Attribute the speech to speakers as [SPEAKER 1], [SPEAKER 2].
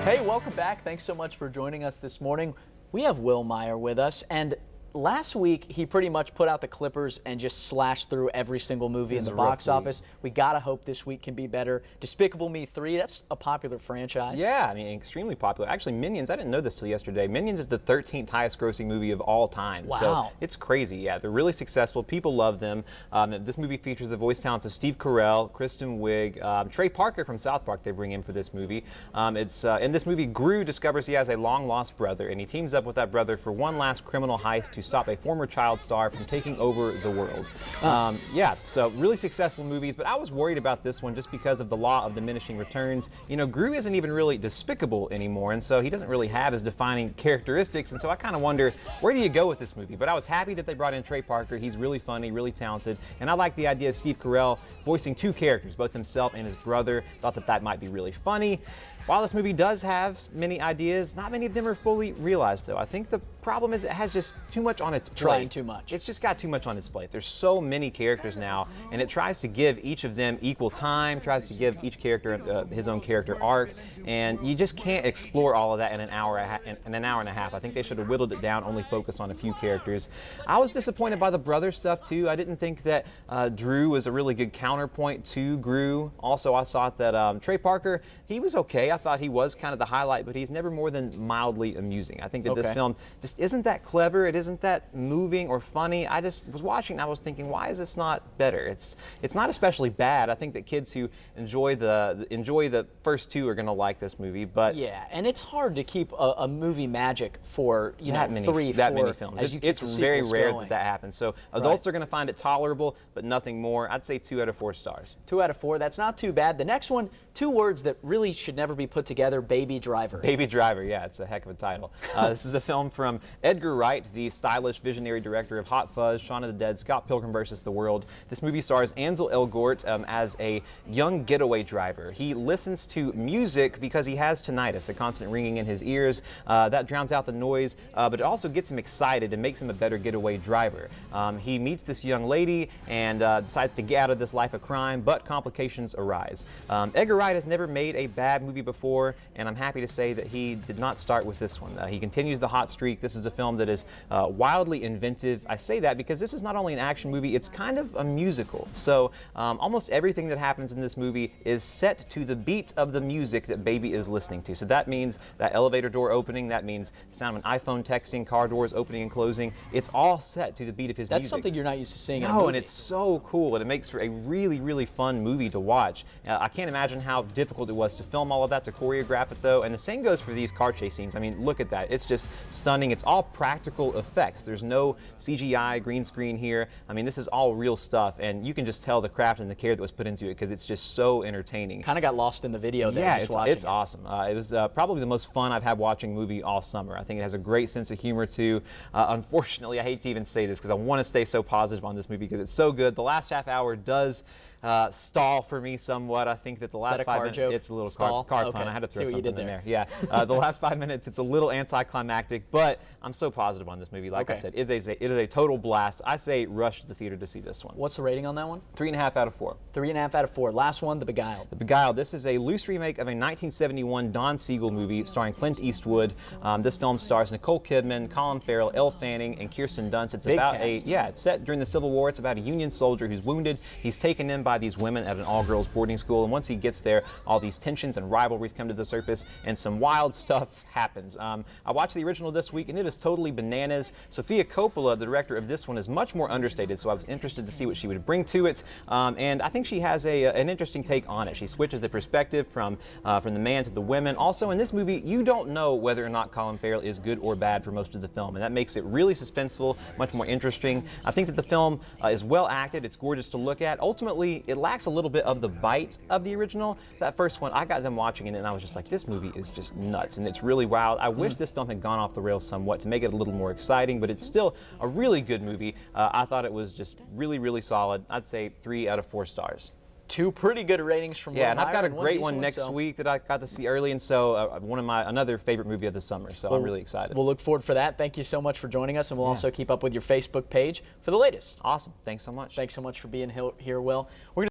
[SPEAKER 1] Hey, welcome back. Thanks so much for joining us this morning. We have Will Meyer with us, and last week he pretty much put out the clippers and just slashed through every single movie in the box office. We gotta hope this week can be better. Despicable Me 3, that's a popular franchise.
[SPEAKER 2] Yeah, I mean, extremely popular. Actually, Minions, I didn't know this till yesterday. Minions is the 13th highest grossing movie of all time.
[SPEAKER 1] Wow.
[SPEAKER 2] So it's crazy. Yeah, they're really successful. People love them. This movie features the voice talents of Steve Carell, Kristen Wiig, Trey Parker from South Park they bring in for this movie. In this movie, Gru discovers he has a long-lost brother, and he teams up with that brother for one last criminal heist to stop a former child star from taking over the world. Yeah, so really successful movies, but I was worried about this one just because of the law of diminishing returns. You know, Gru isn't even really despicable anymore, and so he doesn't really have his defining characteristics, and so I kind of wonder, where do you go with this movie? But I was happy that they brought in Trey Parker. He's really funny, really talented, and I like the idea of Steve Carell voicing two characters, both himself and his brother. Thought that that might be really funny. While this movie does have many ideas, not many of them are fully realized, though. I think the problem is it has just too much on its plate.
[SPEAKER 1] Trying too much.
[SPEAKER 2] It's just got too much on its plate. There's so many characters now, and it tries to give each of them equal time, tries to give each character his own character arc, and you just can't explore all of that in an hour and a half. I think they should have whittled it down, only focused on a few characters. I was disappointed by the brother stuff, too. I didn't think that Drew was a really good counterpoint to Gru. Also, I thought that Trey Parker, he was okay. I thought he was kind of the highlight, but he's never more than mildly amusing. I think that this film just isn't that clever. It isn't that moving or funny. I just was watching and I was thinking, why is this not better? It's not especially bad. I think that kids who enjoy the first two are going to like this movie, but
[SPEAKER 1] yeah, and it's hard to keep a movie magic for
[SPEAKER 2] that many films. It's very rare that happens. So adults are going to find it tolerable, but nothing more. I'd say 2 out of 4 stars.
[SPEAKER 1] 2 out of 4. That's not too bad. The next one, 2 words that really should never be put together. Baby Driver.
[SPEAKER 2] Baby Driver, yeah, it's a heck of a title. This is a film from Edgar Wright, the stylish visionary director of Hot Fuzz, Shaun of the Dead, Scott Pilgrim vs. the World. This movie stars Ansel Elgort as a young getaway driver. He listens to music because he has tinnitus, a constant ringing in his ears. That drowns out the noise, but it also gets him excited and makes him a better getaway driver. He meets this young lady and decides to get out of this life of crime, but complications arise. Edgar Wright has never made a bad movie before, and I'm happy to say that he did not start with this one. He continues the hot streak. This is a film that is wildly inventive. I say that because this is not only an action movie, it's kind of a musical. So almost everything that happens in this movie is set to the beat of the music that Baby is listening to. So that means that elevator door opening, that means the sound of an iPhone texting, car doors opening and closing. It's all set to the beat of his music.
[SPEAKER 1] That's something you're not used to seeing in a
[SPEAKER 2] No,
[SPEAKER 1] movie.
[SPEAKER 2] and it's so cool, and it makes for a really, really fun movie to watch. I can't imagine how difficult it was to film all of that, to choreograph it, though. And the same goes for these car chase scenes. I mean, look at that. It's just stunning. It's all practical effects. There's no CGI, green screen here. I mean, this is all real stuff, and you can just tell the craft and the care that was put into it because it's just so entertaining.
[SPEAKER 1] Kind of got lost in the video there.
[SPEAKER 2] Yeah,
[SPEAKER 1] just
[SPEAKER 2] it's awesome. It was probably the most fun I've had watching a movie all summer. I think it has a great sense of humor, too. Unfortunately, I hate to even say this because I want to stay so positive on this movie because it's so good. The last half hour does stall for me somewhat. I think that the last 5 minutes, it's a little car pun. I had to throw something in there. Yeah, the last 5 minutes, it's a little anticlimactic, but I'm so positive on this movie. Like I said, it is a total blast. I say rush to the theater to see this one.
[SPEAKER 1] What's the rating on that one?
[SPEAKER 2] 3.5 out of 4.
[SPEAKER 1] 3.5 out of 4. Last one, The Beguiled.
[SPEAKER 2] The Beguiled. This is a loose remake of a 1971 Don Siegel movie starring Clint Eastwood. This film stars Nicole Kidman, Colin Farrell, Elle Fanning, and Kirsten Dunst. It's about it's set during the Civil War. It's about a Union soldier who's wounded. He's taken in by these women at an all-girls boarding school, and once he gets there, all these tensions and rivalries come to the surface, and some wild stuff happens. I watched the original this week, and it is totally bananas. Sofia Coppola, the director of this one, is much more understated, so I was interested to see what she would bring to it, and I think she has an interesting take on it. She switches the perspective from the man to the women. Also, in this movie, you don't know whether or not Colin Farrell is good or bad for most of the film, and that makes it really suspenseful, much more interesting. I think that the film is well acted. It's gorgeous to look at. Ultimately, it lacks a little bit of the bite of the original. That first one, I got done watching it and I was just like, this movie is just nuts and it's really wild. I wish this film had gone off the rails somewhat to make it a little more exciting, but it's still a really good movie. I thought it was just really, really solid. I'd say 3 out of 4 stars.
[SPEAKER 1] 2 pretty good ratings from Will Meyer,
[SPEAKER 2] and I've got a great one next week that I got to see early, and so another favorite movie of the summer. So I'm really excited.
[SPEAKER 1] We'll look forward for that. Thank you so much for joining us, and we'll also keep up with your Facebook page for the latest.
[SPEAKER 2] Awesome. Thanks so much.
[SPEAKER 1] Thanks so much for being here, Will. We're gonna